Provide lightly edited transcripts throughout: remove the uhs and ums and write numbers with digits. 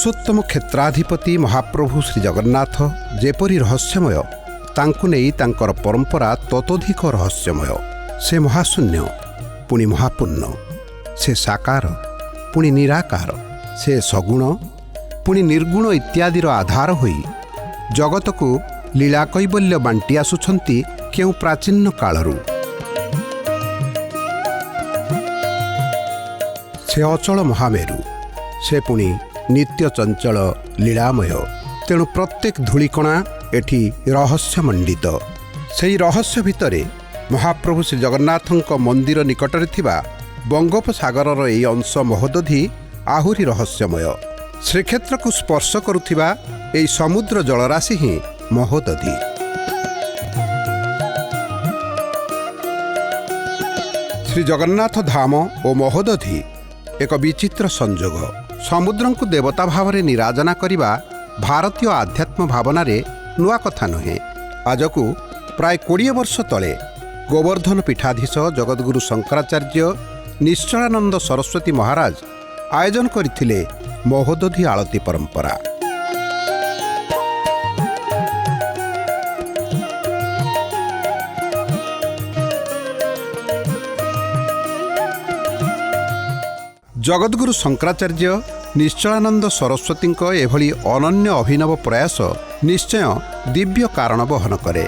पुरुषोत्तम क्षेत्राधिपति महाप्रभु श्री जगन्नाथ जेपरी रहस्यमय तांकु नेई तांकर परंपरा ततोधिक रहस्यमय। से महाशून्य पुनि महापूर्ण, से साकार पुनि निराकार, से सगुण पुनि निर्गुण इत्यादिर आधार होई जगत को लीला कैबल्य बांटी आसुछंती केउ प्राचीन कालरू। से अचल महामेरु, से पुनि नित्य चंचल लीलामय। तेणु प्रत्येक धूलिकणा एठी रहस्यमंडित। सेही रहस्य भितरे महाप्रभु श्री जगन्नाथଙ୍କ मंदिर निकटरे थिबा बंगोपसागरर एई अंश महोदधि आहुरी रहस्यमय। श्रीक्षेत्र को स्पर्श करुथिबा एई समुद्र जलराशि ही महोदधि। श्री जगन्नाथ धाम और महोदधि एक विचित्र संजोग। समुद्र को देवता भाव में निराजना करने भारतीय आध्यात्म भावना रे नुआ कथा नुहे। आज को प्राय 20 वर्ष तले गोवर्धन पीठाधीश जगद्गुरु शंकराचार्य निश्चलानंद सरस्वती महाराज आयोजन करथिले महोदधि आळती परंपरा। जगद्गुरु शंकराचार्य निश्चलानंद सरस्वती एभली अनन्य अभिनव प्रयास निश्चय दिव्य कारण बहन करे।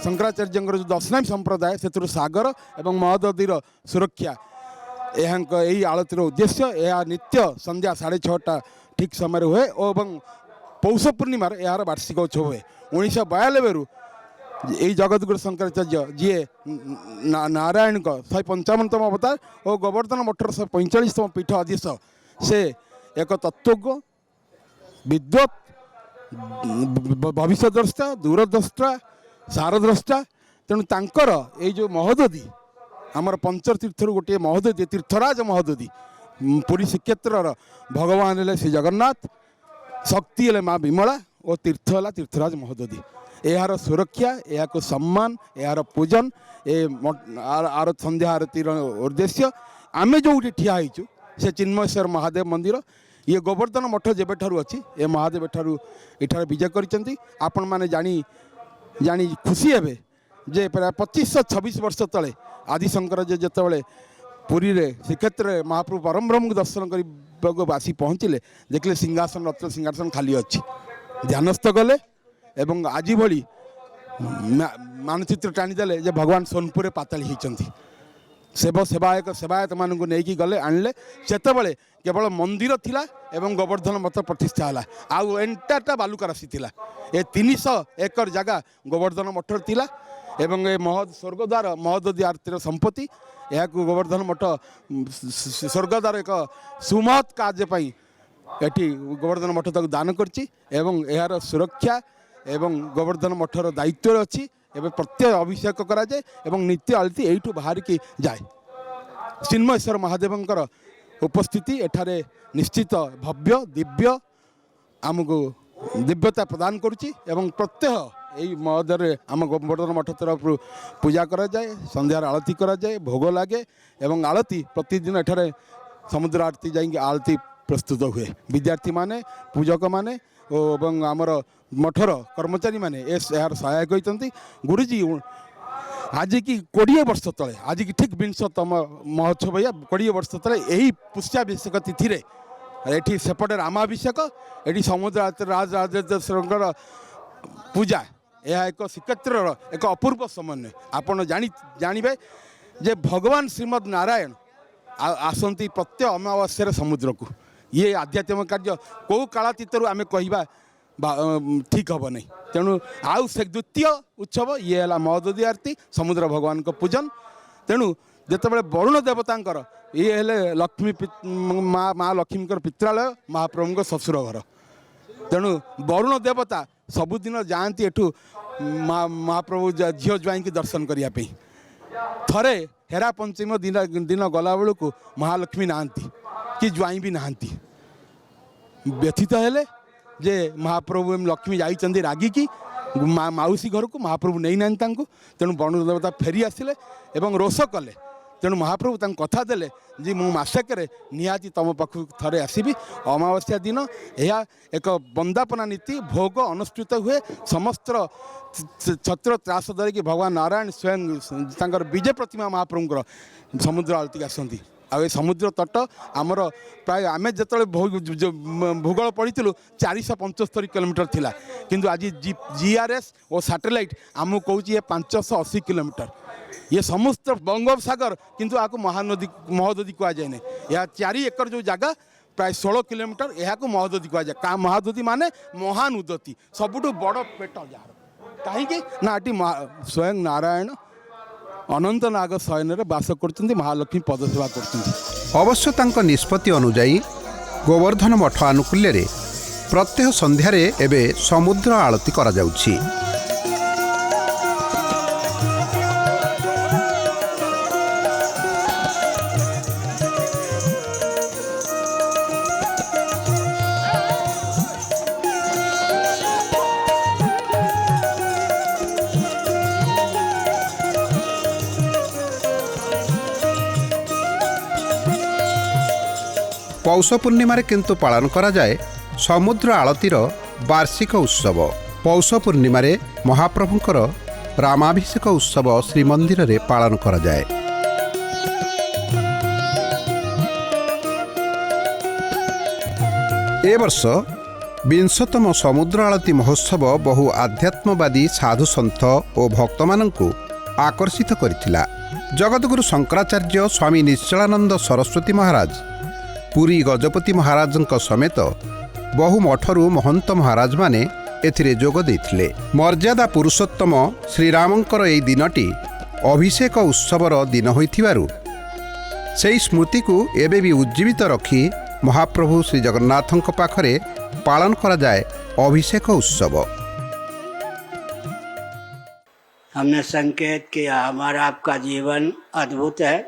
शंकराचार्य जो दशनामी संप्रदाय से सागर एवं महोदधिर सुरक्षा यही आलतीर उद्देश्य। यह नित्य संध्या 6:30 ठीक समय हुए और पौष पूर्णिमार यार वार्षिक उत्सव हुए। 1992 यही जगद्गुरु शंकराचार्य जी नारायण का 155तम अवतार और गोवर्धन मठर 145तम पीठ अधीश से एक तत्वज्ञ विद्वत भविष्यद्रष्टा दूरद्रष्टा सारद्रष्टा। तेणु तांकर ये जो महोदधि आमर पंचतीर्थर गोटे महोदधि तीर्थराज महोदधि पुरी श्रीक्षेत्र भगवान हेले श्री जगन्नाथ, शक्ति हेले माँ विमला और तीर्थ है तीर्थराज महोदधि। यार सुरक्षा, या सम्मान, यार पूजन, आर संध्या आरतीर उद्देश्य आमे जो ठिया होइछु से चिन्मयेश्वर महादेव मंदिर। ये गोवर्धन मठ जेबे ठारू अच्छी ए महादेव ठारू इठार विजय करिसेंती। आपण माने जानी खुशी हेबे जे प्राय 2526 वर्ष तले आदिशंकर जेतेबेले पुरी रे श्रीक्षेत्र महाप्रभु परम ब्रह्म को दर्शन कर आसी पहुँचले, देखले सिंहासन रत्न सिंहासन खाली अच्छी। ध्यानस्थ गले एवं आज भली मानचित्र टाणीदेले जे भगवान सोनपुर पाताली होती। सेवायक सेवायत मानू नहीं गले आणले। सेतबले केवल मंदिर थिला एवं गोवर्धन मठ प्रतिष्ठा है। आउ एंटाटा बालुका राशि थिला। ए 300 एकड़ जगह गोवर्धन मठ थिला एवं ए स्वर्गद्वार महोदधि आरतीर संपत्ति। यह गोवर्धन मठ स्वर्गद्वार एक सुमहत कार्य एटी गोवर्धन मठ तक दान करछि एवं यार सुरक्षा एवं गोवर्धन मठर दायित्व अच्छी। एवं प्रत्यय अभिषेक करा जाए एवं नित्य आलती एठू बाहर की जाए। चिन्मयेश्वर महादेवंकर उपस्थिति एठारे निश्चित भव्य दिव्य आमको दिव्यता प्रदान करुच्ची। एवं प्रत्यय यही महोदय आम गोवर्धन मठ तरफ पूजा करा जाए, संध्यार आलती करा जाए, भोग लगे एवं आलती प्रतिदिन एठारे समुद्र आरती जाइए आलती प्रस्तुत हुए। विद्यार्थी माने, पूजक माने और आमर मठर कर्मचारी माने यार सहायक होती। गुरुजी आज की 20 वर्ष तले, आज की ठीक 20तम महोत्सव या 20 वर्ष तले यही पुष्याभिषेक तिथि ये सेपटे रामाभिषेक ये समुद्र राजराजेश्वर पूजा यह एक श्रीक्षेत्र एक अपूर्व समन्वय। आपण जानवे जे भगवान श्रीमद नारायण आसती प्रत्यय अमावास्या समुद्र को। ये आध्यात्मिक कार्य कौ कालातीतर आम कह ठीक हम नहीं। तेणु आउ से द्वितीय उत्सव ये है महोदधि आरती समुद्र भगवान को पूजन। तेणु जितेबाला वरुण देवतांकर ये है लक्ष्मी माँ लक्ष्मी पित्रालय महाप्रभु ससुर घर। तेणु वरुण देवता सबुदिन जाती एठू महाप्रभु झील ज्वाई की दर्शन करने। थरे हेरा पंचमी दिन गला बेलू महालक्ष्मी नहांती कि ज्वाई भी नहांती। व्यथित हेले जे महाप्रभु लक्ष्मी जाइछन्ती रागी की माउसी घर को महाप्रभु नहीं ना तेणु बण देवता फेरी आसिले एवं रोष कले तेणु महाप्रभु तांको कथा देले जी मु मासेकरे निहाती तुम पाखु थरे आसबि अमावास्या दिन यह एक बंदापना नीति भोग अनुष्ठित हुए समस्त छत्र त्रास धरिकी भगवान नारायण स्वयं तांकर विजय प्रतिमा महाप्रभुଙ୍କର समुद्र आलती आसती आ समुद्र तट आमर प्राय आम जो भूगोल पढ़ी 475 किलोमीटर थिला किंतु आज GRS और सैटेलाइट आमको कहूँ ये 580 किलोमीटर ये समस्त बंगोपसागर किंतु आपको महानदी महादधी कह जाए यह 4 एकर जो जगह प्राय 16 किलोमीटर यह महादधी कह जाए महादधी माने महान उदती सबुठ बड़ पेट जार कहीं ना ये स्वयं नारायण अनंत नाग शयन बास कर महालक्ष्मी पदसेवा कर अवश्य तांको निष्पत्ति अनुजाई गोवर्धन मठ आनुकूल्य रे प्रत्यह संध्यारे एबे समुद्र आळती करा जाउछि। पौष पूर्णिमार किंतु पालन करा जाए समुद्र आळतीर वार्षिक उत्सव। पौष पूर्णिमार महाप्रभुंकर रामाभिषेक उत्सव श्रीमंदिर रे पालन करा जाए। ए वर्ष 20तम समुद्र आळती महोत्सव बहु आध्यात्मवादी साधु सन्थ और भक्त माननकु आकर्षित करिथिला। जगतगुरु शंकराचार्य स्वामी निश्चलानंद सरस्वती महाराज पुरी गजपति महाराजंक समेत बहु मठरू महंत महाराज माने एथिरे जोग देथिले। मर्यादा पुरुषोत्तम श्रीरामंकर एई दिनटी अभिषेक उत्सवर दिन होइथिबारु सेई स्मृति को एबे भी उज्जीवित रखी महाप्रभु श्री जगन्नाथंक पाखरे पालन करा जाए अभिषेक उत्सव। हमने संकेत किया हमारा आपका जीवन अद्भुत है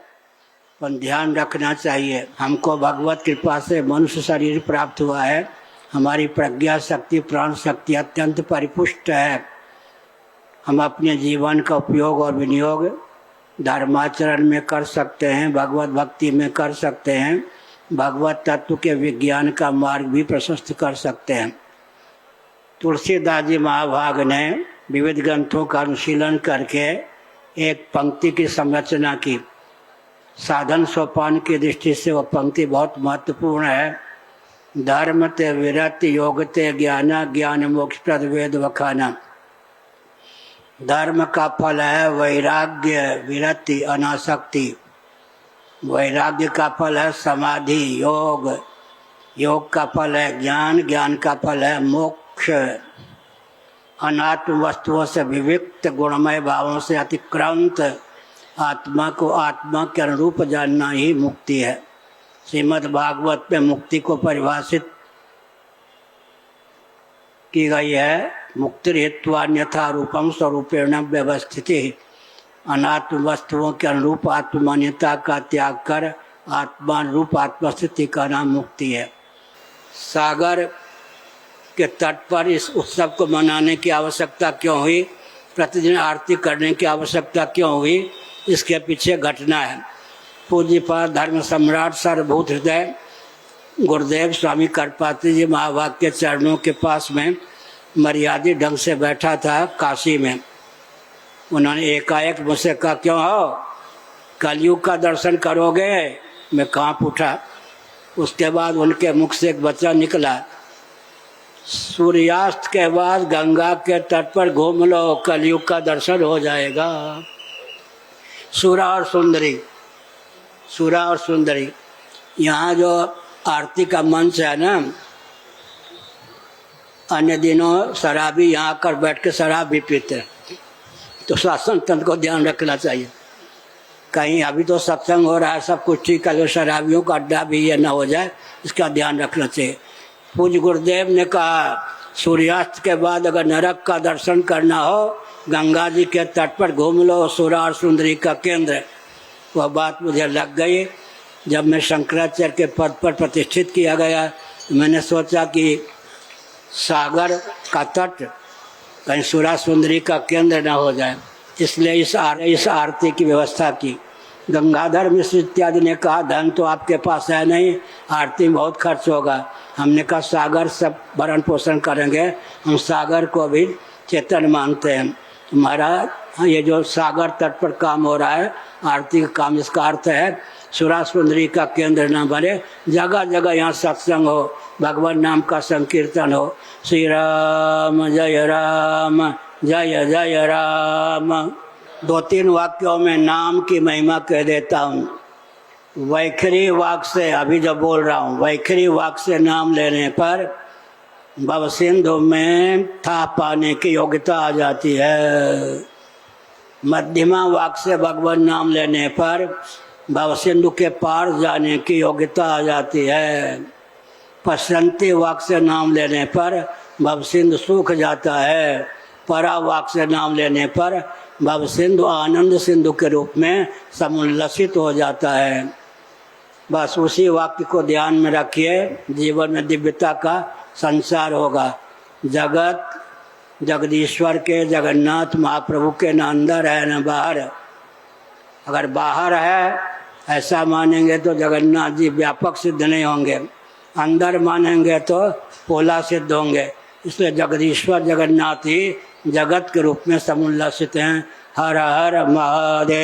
पर ध्यान रखना चाहिए। हमको भगवत कृपा से मनुष्य शरीर प्राप्त हुआ है। हमारी प्रज्ञा शक्ति प्राण शक्ति अत्यंत परिपुष्ट है। हम अपने जीवन का उपयोग और विनियोग धर्माचरण में कर सकते हैं, भगवत भक्ति में कर सकते हैं, भगवत तत्व के विज्ञान का मार्ग भी प्रशस्त कर सकते हैं। तुलसीदास जी महाभाग ने विविध ग्रंथों का अनुशीलन करके एक पंक्ति की संरचना की। साधन सोपान की दृष्टि से वह पंक्ति बहुत महत्वपूर्ण है। धर्म ते विरत योग ते ज्ञान ज्ञान मोक्ष प्रद वेद वखाना। धर्म का फल है वैराग्य विरति अनासक्ति। वैराग्य का फल है समाधि योग। योग का फल है ज्ञान। ज्ञान का फल है मोक्ष। अनात्म वस्तुओं से विविक्त गुणमय भावों से अतिक्रांत आत्मा को आत्मा के अनुरूप जानना ही मुक्ति है। श्रीमद् भागवत में मुक्ति को परिभाषित की गई है। मुक्ति हेत्वान्यथा रूपम स्वरूपेण व्यवस्थिति। अनात्म वस्तुओं के अनुरूप आत्ममान्यता का त्याग कर आत्मानुरूप आत्मस्थिति का नाम मुक्ति है। सागर के तट पर इस उत्सव को मनाने की आवश्यकता क्यों हुई, प्रतिदिन आरती करने की आवश्यकता क्यों हुई, इसके पीछे घटना है। पूज्यपाद धर्म सम्राट सर्वभूत हृदय गुरुदेव स्वामी करपात्री जी महाभाग के चरणों के पास में मर्यादित ढंग से बैठा था काशी में। उन्होंने एकाएक मुझसे कहा, क्यों हो, कलयुग का दर्शन करोगे? मैं कांप उठा। उसके बाद उनके मुख से एक बच्चा निकला, सूर्यास्त के बाद गंगा के तट पर घूम लो, कलयुग का दर्शन हो जाएगा। सूरा और सुंदरी, सूरा और सुंदरी, यहाँ जो आरती का मंच है ना, अन्य दिनों शराबी यहाँ आकर बैठ के शराब भी पीते हैं, तो शासन तंत्र को ध्यान रखना चाहिए। कहीं अभी तो सत्संग हो रहा है, सब कुछ ठीक है, शराबियों का अड्डा भी ये ना हो जाए, इसका ध्यान रखना चाहिए। पूज्य गुरुदेव ने कहा, सूर्यास्त के बाद अगर नरक का दर्शन करना हो, गंगा जी के तट पर घूम लो, सूरा और सुंदरी का केंद्र। वह बात मुझे लग गई। जब मैं शंकराचार्य के पद पर प्रतिष्ठित किया गया, मैंने सोचा कि सागर का तट कहीं सुरा सुंदरी का केंद्र न हो जाए, इसलिए इस आरती की व्यवस्था की। गंगाधर मिश्र इत्यादि ने कहा धन तो आपके पास है नहीं, आरती में बहुत खर्च होगा। हमने कहा सागर सब भरण पोषण करेंगे, हम सागर को भी चेतन मानते हैं। महाराज ये जो सागर तट पर काम हो रहा है आरती का काम, इसका अर्थ है सुरा सुंदरी का केंद्र न बने, जगह जगह यहाँ सत्संग हो, भगवान नाम का संकीर्तन हो। श्री राम जय राम। 2-3 वाक्यों में नाम की महिमा कह देता हूँ। वैखरी वाक से अभी जो बोल रहा हूँ, वैखरी वाक से नाम लेने पर भव सिंधु में था पाने की योग्यता आ जाती है। मध्यमा वाक से भगवान नाम लेने पर भव सिंधु के पार जाने की योग्यता आ जाती है। पश्चंती वाक से नाम लेने पर भव सिंधु सूख जाता है। परा वाक से नाम लेने पर भव सिंधु आनंद सिंधु के रूप में समुल्लसित हो जाता है। बस उसी वाक्य को ध्यान में रखिए, जीवन में दिव्यता का संसार होगा। जगत जगदीश्वर के, जगन्नाथ महाप्रभु के न अंदर है न बाहर। अगर बाहर है ऐसा मानेंगे तो जगन्नाथ जी व्यापक सिद्ध नहीं होंगे, अंदर मानेंगे तो पोला सिद्ध होंगे। इसलिए जगदीश्वर जगन्नाथ ही जगत के रूप में समुल्लसित हैं। हर हर महादेव।